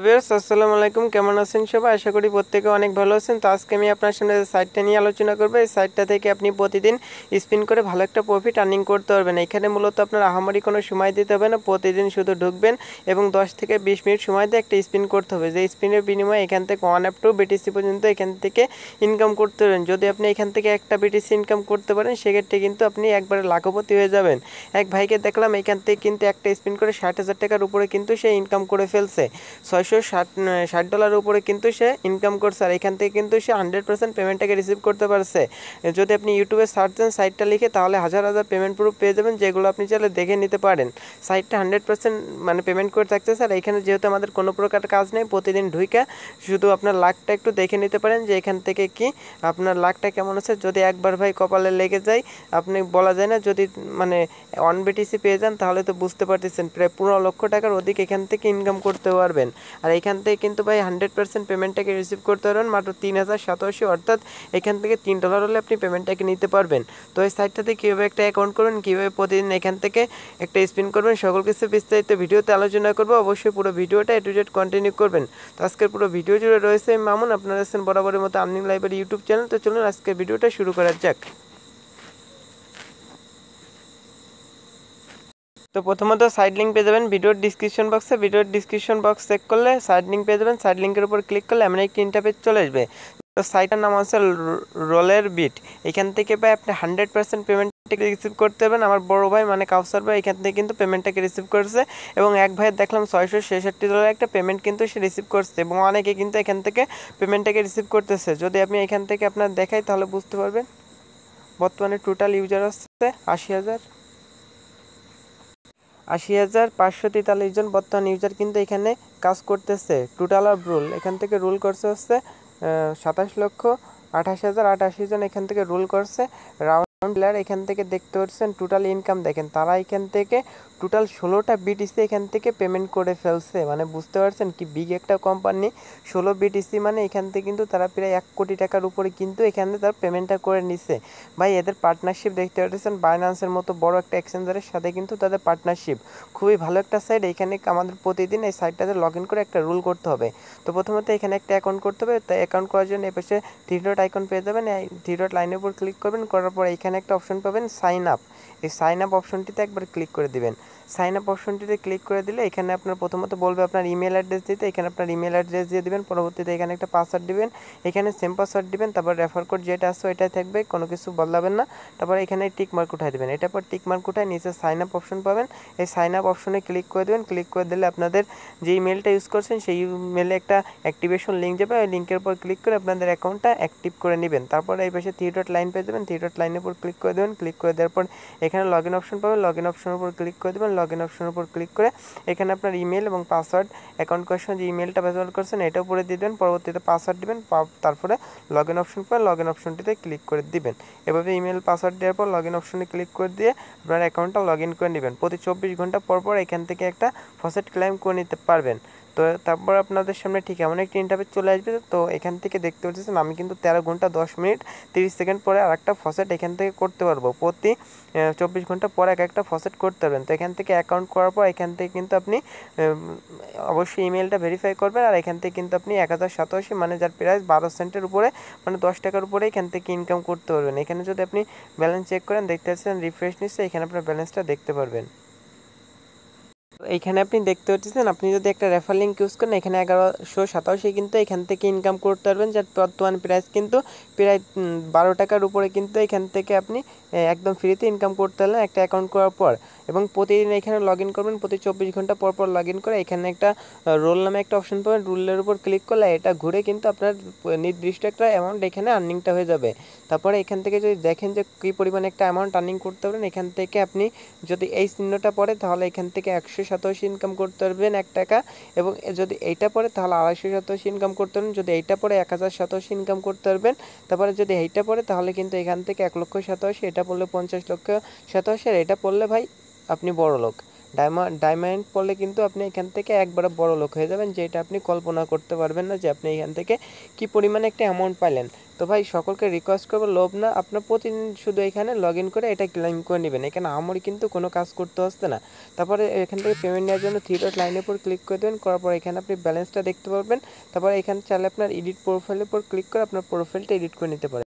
Viewers আসসালামু আলাইকুম, কেমন আছেন সবাই? আশা করি প্রত্যেকে অনেক ভালো আছেন। তো আজকে আমি আপনার সামনে যে সাইটটা নিয়ে আলোচনা করব, এই সাইটটা থেকে আপনি প্রতিদিন স্পিন করে ভালো একটা প্রফিট আর্নিং করতে পারবেন। এখানে মূলত আপনার আহামরি কোনো সময় দিতে হবে না, প্রতিদিন শুধু ঢুকবেন এবং 10 থেকে 20 মিনিট সময় দিয়ে একটা স্পিন করতে হবে। যে স্পিনের বিনিময়ে এখান থেকে 1 আপ টু বিটিসি পর্যন্ত এখান থেকে ইনকাম করতে পারবেন। যদি আপনি এখান থেকে একটা বিটিসি ইনকাম করতে পারেন, সেক্ষেত্রে কিন্তু আপনি একবারে লাখপতি হয়ে যাবেন। এক ভাইকে দেখলাম এখান থেকে কিন্তু একটা স্পিন করে 60,000 টাকার উপরে কিন্তু সে ইনকাম করে ফেলছে। $660 উপরে কিন্তু সে ইনকাম করছে, আর এখান থেকে কিন্তু সে 100% পেমেন্টটাকে রিসিভ করতে পারছে। যদি আপনি ইউটিউবে সার্চ দেন সাইটটা লিখে, তাহলে হাজার হাজার পেমেন্ট প্রুফ পেয়ে যাবেন, যেগুলো আপনি চাইলে দেখে নিতে পারেন। সাইটটা 100% মানে পেমেন্ট করে থাকছে স্যার। এখানে যেহেতু আমাদের কোনো প্রকার কাজ নেই, প্রতিদিন ঢুইকা শুধু আপনার লাকটা একটু দেখে নিতে পারেন যে এখান থেকে কি আপনার লাকটা কেমন আছে। যদি একবার ভাই কপালে লেগে যায়, আপনি বলা যায় না, যদি মানে অন বিটিসি পেয়ে যান, তাহলে তো বুঝতে পারতেছেন প্রায় 15 লক্ষ টাকার অধিক এখান থেকে ইনকাম করতে পারবেন। আর এখান থেকে কিন্তু ভাই 100% পেমেন্টটাকে রিসিভ করতে পারবেন মাত্র 3087, অর্থাৎ এখান থেকে $3 হলে আপনি পেমেন্টটাকে নিতে পারবেন। তো এই সাইটটাতে কীভাবে একটা অ্যাকাউন্ট করবেন, কীভাবে প্রতিদিন এখান থেকে একটা স্পিন করবেন, সকল কিছু বিস্তারিত ভিডিওতে আলোচনা করবো। অবশ্যই পুরো ভিডিওটা এ টু জেড কন্টিনিউ করবেন। তো আজকের পুরো ভিডিও জুড়ে রয়েছে আমি মামুন, আপনারা আছেন বরাবরের মতো আর্নিং লাইব্রেরি ইউটিউব চ্যানেল। তো চলুন আজকের ভিডিওটা শুরু করা যাক। তো প্রথমত সাইড লিঙ্ক পেয়ে যাবেন ভিডিওর ডিসক্রিপশন বক্সে। ভিডিওর ডিসক্রিপশন বক্স চেক করলে সাইড লিঙ্ক পেয়ে যাবেন। সাইড লিঙ্কের উপর ক্লিক করলে এমন একটি ইন্টারফেস চলে আসবে। তো সাইটের নাম হচ্ছে রোলের বিট। এখান থেকে ভাই আপনি 100% পেমেন্টটাকে রিসিভ করতে পারবেন। আমার বড় ভাই মানে কাউসার ভাই এখান থেকে কিন্তু পেমেন্টটাকে রিসিভ করেছে, এবং এক ভাইয়ের দেখলাম $666 একটা পেমেন্ট কিন্তু সে রিসিভ করছে, এবং অনেকে কিন্তু এখান থেকে পেমেন্টটাকে রিসিভ করতেছে। যদি আপনি এখান থেকে আপনার দেখাই, তাহলে বুঝতে পারবেন। বর্তমানে টোটাল ইউজার হচ্ছে 80,543 জন বর্তমান ইউজার কিন্তু এখানে কাজ করতেছে। টোটাল অফ রুল এখান থেকে রুল করছে হচ্ছে 27,28,088 জন এখান থেকে রুল করছে। রাউন্ড প্লেয়ার এখান থেকে দেখতে পাচ্ছেন টোটাল ইনকাম দেখেন, তারা এখান থেকে টোটাল 16টা বিটিসি এখান থেকে পেমেন্ট করে ফেলছে। মানে বুঝতে পারছেন কি বিগ একটা কোম্পানি, 16 বিটিসি মানে এখান থেকে কিন্তু তারা প্রায় 1 কোটি টাকার উপরে কিন্তু এখানে তার পেমেন্টটা করে নিছে। ভাই এদের পার্টনারশিপ দেখতে পাচ্ছেন বাইন্যান্সের মতো বড় একটা এক্সচেঞ্জারের সাথে কিন্তু তাদের পার্টনারশিপ। খুবই ভালো একটা সাইট। এখানে আমাদের প্রতিদিন এই সাইটটাতে লগ ইন করে একটা রুল করতে হবে। তো প্রথমত এখানে একটা অ্যাকাউন্ট করতে হবে। তাই অ্যাকাউন্ট করার জন্য এই পাশে থ্রি ডট আইকন পেয়ে যাবেন। এই থ্রি ডট লাইনের উপর ক্লিক করবেন, করার পর এখানে একটা অপশন পাবেন সাইন আপ। এই সাইন আপ অপশনটিতে একবার ক্লিক করে দিবেন। সাইন আপ অপশনটিতে ক্লিক করে দিলে এখানে আপনার প্রথমত বলবে আপনার ইমেল অ্যাড্রেস দিতে। এখানে আপনার ইমেল অ্যাড্রেস দিয়ে দিবেন। পরবর্তীতে এখানে একটা পাসওয়ার্ড দিবেন, এখানে সেম পাসওয়ার্ড দিবেন। তারপর রেফার কোড যেটা আছে ওইটাই থাকবে, কোনো কিছু বদলাবেন না। তারপর এখানে টিক মার্ক উঠাই দেবেন। এটার পর টিক মার্ক উঠায় নিচে সাইন আপ অপশন পাবেন। এই সাইন আপ অপশনে ক্লিক করে দেবেন। ক্লিক করে দিলে আপনাদের যে ইমেলটা ইউজ করছেন সেই ইমেলে একটা অ্যাক্টিভেশন লিঙ্ক যাবে। ওই লিঙ্কের উপর ক্লিক করে আপনাদের অ্যাকাউন্টটা অ্যাক্টিভ করে নেবেন। তারপর এই পাশে থ্রি ডট লাইন পেয়ে যাবেন। থ্রি ডট লাইনের উপর ক্লিক করে দেবেন। ক্লিক করে দেওয়ার পর এখানে লগ ইন অপশন পাবেন। লগ ইন অপশনের উপর ক্লিক করে দেবেন। লগ ইন অপশনের উপর ক্লিক করে এখানে আপনার ইমেল এবং পাসওয়ার্ড, অ্যাকাউন্ট করার সময় যে ইমেলটা ব্যবহার করছেন এটা উপরে দিয়ে দেবেন। পরবর্তীতে পাসওয়ার্ড দিবেন। তারপরে লগ ইন অপশন পর লগ ইন অপশনটিতে ক্লিক করে দিবেন। এভাবে ইমেল পাসওয়ার্ড দেওয়ার পর লগ ইন অপশনে ক্লিক করে দিয়ে আপনার অ্যাকাউন্টটা লগ ইন করে নেবেন। প্রতি 24 ঘন্টা পর পর এখান থেকে একটা ফসেট ক্লেম করে নিতে পারবেন। তো তারপর আপনাদের সামনে ঠিক এমন একটি ইন্টারফেস চলে আসবে। তো এখান থেকে দেখতে পাচ্ছেন আমি কিন্তু 13 ঘন্টা 10 মিনিট 30 সেকেন্ড পরে আরেকটা ফসেট এখান থেকে করতে পারবো। প্রতি 24 ঘন্টা পরে একটা ফসেট করতে পারবেন। তো এখান থেকে অ্যাকাউন্ট করার পর এখান থেকে কিন্তু আপনি অবশ্যই ইমেলটা ভেরিফাই করবেন। আর এখান থেকে কিন্তু আপনি 1087 মানে যার প্রাইস 12 সেন্টের উপরে, মানে 10 টাকার উপরে এখান থেকে ইনকাম করতে পারবেন। এখানে যদি আপনি ব্যালেন্স চেক করেন দেখতে পাচ্ছেন রিফ্রেশ নিচ্ছে, এখানে আপনার ব্যালেন্সটা দেখতে পারবেন। এইখানে আপনি দেখতে পাচ্ছেন আপনি যদি একটা রেফার লিঙ্ক ইউজ করেন, এখানে 1187 কিন্তু এখান থেকে ইনকাম করতে পারবেন, যার বর্তমান প্রাইস কিন্তু প্রায় 12 টাকার উপরে কিন্তু এখান থেকে আপনি একদম ফ্রিতে ইনকাম করতে পারলেন একটা অ্যাকাউন্ট করার পর। এবং প্রতিদিন এখানে লগ ইন করবেন, প্রতি 24 ঘন্টা পর পর লগ ইন করে এখানে একটা রোল নামে একটা অপশন পাবেন। রুলের উপর ক্লিক করলে এটা ঘুরে কিন্তু আপনার নির্দিষ্ট একটা অ্যামাউন্ট এখানে আর্নিংটা হয়ে যাবে। তারপরে এখান থেকে যদি দেখেন যে কী পরিমাণে একটা অ্যামাউন্ট আর্নিং করতে পারেন, এখান থেকে আপনি যদি এই চিহ্নটা পড়ে তাহলে এখান থেকে 187 ইনকাম করতে পারবেন 1 টাকা, এবং যদি এইটা পড়ে তাহলে 287 ইনকাম করতে পারবেন। যদি এইটা পড়ে 1087 ইনকাম করতে পারবেন। তারপরে যদি এইটা পড়ে তাহলে কিন্তু এখান থেকে 1,87,000, এটা পড়লে 50,87,000, আর এটা পড়লে ভাই আপনি বড় লোক। ডায়মন্ড পড়লে কিন্তু আপনি এখান থেকে একবারে বড় লোক হয়ে যাবেন, যেটা আপনি কল্পনা করতে পারবেন না যে আপনি এখান থেকে কি পরিমাণে একটা অ্যামাউন্ট পাইলেন। তো ভাই সকলকে রিকোয়েস্ট করবো, লোভ না, আপনার প্রতিদিন শুধু এখানে লগ ইন করে এটা ক্লেম করে নেবেন। এখানে আমারই কিন্তু কোনো কাজ করতে হচ্ছে না। তারপরে এখান থেকে পেমেন্ট নেওয়ার জন্য 3 ডট লাইনের উপর ক্লিক করে দেবেন, করার পর এখানে আপনি ব্যালেন্সটা দেখতে পারবেন। তারপরে এখানে চাইলে আপনার এডিট প্রোফাইলের উপর ক্লিক করে আপনার প্রোফাইলটা এডিট করে নিতে পারেন।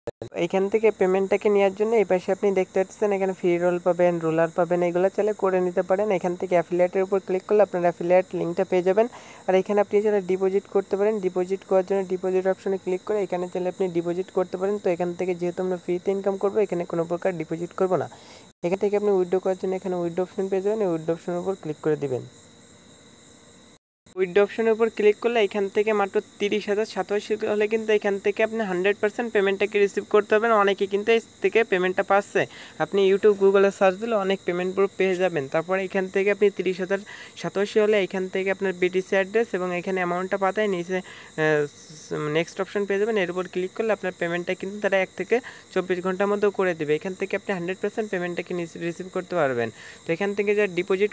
এখান থেকে পেমেন্টটাকে নেওয়ার জন্য এই পাশে আপনি দেখতে পাচ্ছেন এখানে ফ্রি রোল পাবেন, রুলার পাবেন, এগুলো চাইলে করে নিতে পারেন। এখান থেকে অ্যাফিলিয়েটের উপর ক্লিক করলে আপনার অ্যাফিলিয়েট লিঙ্কটা পেয়ে যাবেন। আর এখানে আপনি চাইলে ডিপোজিট করতে পারেন। ডিপোজিট করার জন্য ডিপোজিট অপশনে ক্লিক করে এখানে চাইলে আপনি ডিপোজিট করতে পারেন। তো এখান থেকে যেহেতু আমরা ফ্রিতে ইনকাম করবো, এখানে কোনো প্রকার ডিপোজিট করবো না। এখান থেকে আপনি উইথড্র করার জন্য এখানে উইথড্র অপশন পেয়ে যাবেন, এই উইথড্র অপশনের উপর ক্লিক করে দিবেন। উইথড্র অপশনের উপর ক্লিক করলে এখান থেকে মাত্র 30,087 হলে কিন্তু এখান থেকে আপনি 100% পেমেন্টটাকে রিসিভ করতে পারবেন। অনেকে কিন্তু এই থেকে পেমেন্টটা পাচ্ছে। আপনি ইউটিউব গুগলে সার্চ দিলে অনেক পেমেন্ট প্রুফ পেয়ে যাবেন। তারপরে এখান থেকে আপনি 30,087 হলে এখান থেকে আপনার বিটিসি অ্যাড্রেস এবং এখানে অ্যামাউন্টটা পাতায় নিচে নেক্সট অপশন পেয়ে যাবেন। এর উপর ক্লিক করলে আপনার পেমেন্টটা কিন্তু তারা 1 থেকে 24 ঘন্টার মধ্যে করে দেবে। এখান থেকে আপনি 100% পেমেন্টটাকে রিসিভ করতে পারবেন। তো এখান থেকে যা ডিপোজিট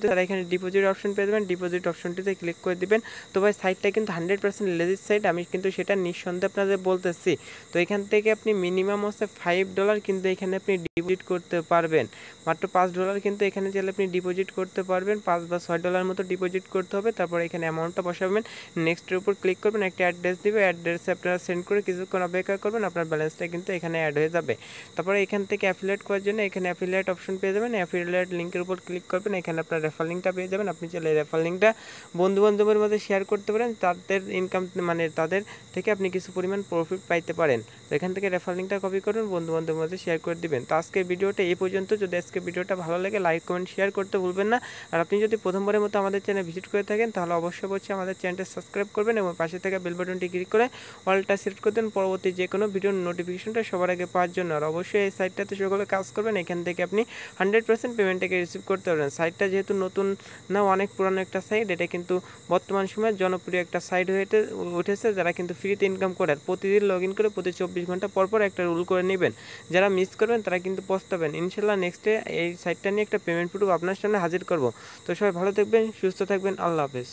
তারা এখানে ডিপোজিট অপশন পেয়ে যাবেন, ডিপোজিট অপশনটিতে ক্লিক করে দিবেন। তো ভাই সাইটটা কিন্তু 100% লেজিট সাইট, আমি কিন্তু সেটা নিঃসন্দেহে আপনাদের বলতেছি। তো এখান থেকে আপনি মিনিমাম হচ্ছে $5 কিন্তু এখানে আপনি ডিপোজিট করতে পারবেন। মাত্র $5 কিন্তু এখানে চাইলে আপনি ডিপোজিট করতে পারবেন। $5 বা $6 মতো ডিপোজিট করতে হবে। তারপর এখানে অ্যামাউন্টটা বসাবেন, নেক্সটের উপর ক্লিক করবেন, একটা অ্যাড্রেস দিবে, অ্যাড্রেসে আপনারা সেন্ড করে কিছুক্ষণ অপেক্ষা করবেন, আপনার ব্যালেন্সটা কিন্তু এখানে অ্যাড হয়ে যাবে। তারপরে এখান থেকে অ্যাফিলিয়েট করার জন্য এখানে অ্যাফিলিয়েট অপশন পেয়ে যাবেন, অ্যাফিলিয়েট লিঙ্কের উপর ক্লিক করবেন, এখানে আপনার রেফার লিঙ্কটা পেয়ে যাবেন। আপনি চাইলে রেফার লিঙ্কটা বন্ধু বান্ধবের মধ্যে শেয়ার করতে পারেন, তাদের ইনকাম মানে তাদের থেকে আপনি কিছু পরিমাণ প্রফিট পাইতে পারেন। তো এখান থেকে রেফার লিঙ্কটা কপি করুন, বন্ধু বান্ধবের মধ্যে শেয়ার করে দিবেন। তো আজকের ভিডিওটা এই পর্যন্ত। যদি আজকের ভিডিওটা ভালো লাগে লাইক কমেন্ট শেয়ার করতে ভুলবেন না। আর আপনি যদি প্রথমবারের মতো আমাদের চ্যানেল ভিজিট করে থাকেন তাহলে অবশ্যই আমাদের চ্যানেলটা সাবস্ক্রাইব করবেন এবং পাশে থাকা বেল বাটনটি ক্লিক করে অলটা সিলেক্ট করে দেন পরবর্তী যে কোনো ভিডিওর নোটিফিকেশনটা সবার আগে পাওয়ার জন্য। আর অবশ্যই এই সাইটটাতে সকলে কাজ করবেন, এখান থেকে আপনি 100% পেমেন্টটাকে রিসিভ করতে পারবেন। সাইটটা যেহেতু নতুন না, অনেক পুরানো একটা সাইট, এটা কিন্তু বর্তমান সময়ে জনপ্রিয় একটা সাইট হয়ে উঠেছে, যারা কিন্তু ফ্রিতে ইনকাম করে। প্রতিদিন লগ ইন করে প্রতি 24 ঘন্টা পর পর একটা রুল করে নেবেন। যারা মিস করবেন তারা কিন্তু পস্তাবেন। ইনশাল্লাহ নেক্সটে এই সাইটটা নিয়ে একটা পেমেন্ট প্রুফ আপনার সামনে হাজির করব। তো সবাই ভালো থাকবেন, সুস্থ থাকবেন, আল্লাহ হাফেজ।